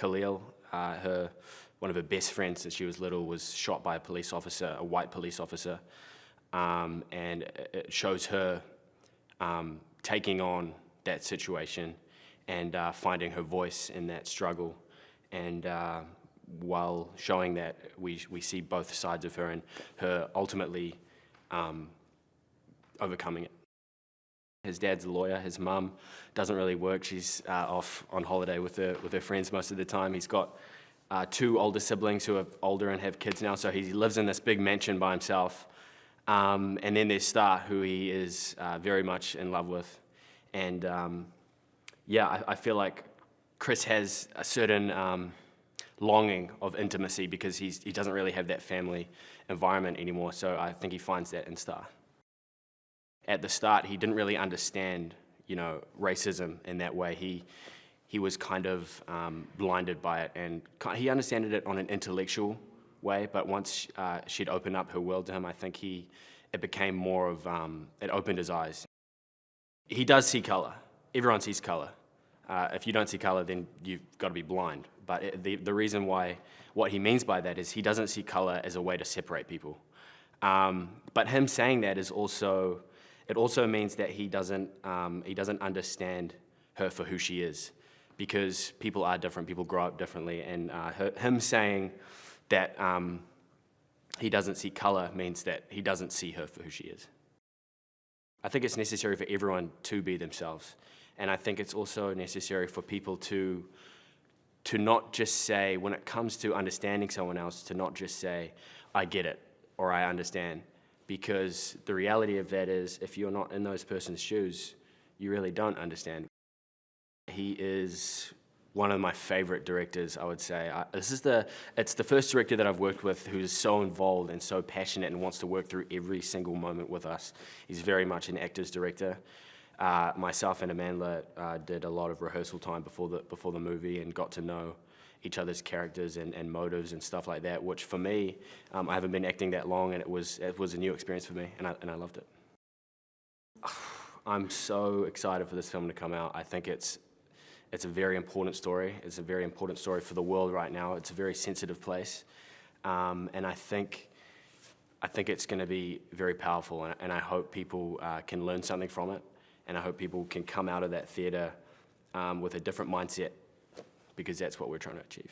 Khalil, one of her best friends since she was little, was shot by a police officer, a white police officer, and it shows her taking on that situation and finding her voice in that struggle. And while showing that, we see both sides of her and her ultimately overcoming it. His dad's a lawyer. His mum doesn't really work. She's off on holiday with her friends most of the time. He's got two older siblings who are older and have kids now, so he lives in this big mansion by himself. And then there's Starr, who he is very much in love with. And yeah, I feel like Chris has a certain longing of intimacy because he doesn't really have that family environment anymore, so I think he finds that in Starr. At the start, he didn't really understand, racism in that way. He was kind of blinded by it, and he understood it on an intellectual way, but once she'd opened up her world to him, I think it became more of, it opened his eyes. He does see color. Everyone sees color. If you don't see color, then you've got to be blind. But the reason why, what he means by that is he doesn't see color as a way to separate people. But him saying that is also, it also means that he doesn't understand her for who she is, because people are different, people grow up differently, and him saying that he doesn't see color means that he doesn't see her for who she is. I think it's necessary for everyone to be themselves, and I think it's also necessary for people to not just say, when it comes to understanding someone else, to not just say, I get it, or I understand. Because the reality of that is, if you're not in those person's shoes, you really don't understand. He is one of my favorite directors, I would say. It's the first director that I've worked with who's so involved and so passionate and wants to work through every single moment with us. He's very much an actor's director. Myself and Amandla did a lot of rehearsal time before the movie and got to know each other's characters and motives and stuff like that, which for me, I haven't been acting that long, and it was a new experience for me, and I loved it. I'm so excited for this film to come out. I think it's a very important story. It's a very important story for the world right now. It's a very sensitive place, and I think it's going to be very powerful, and I hope people can learn something from it, and I hope people can come out of that theater with a different mindset, because that's what we're trying to achieve.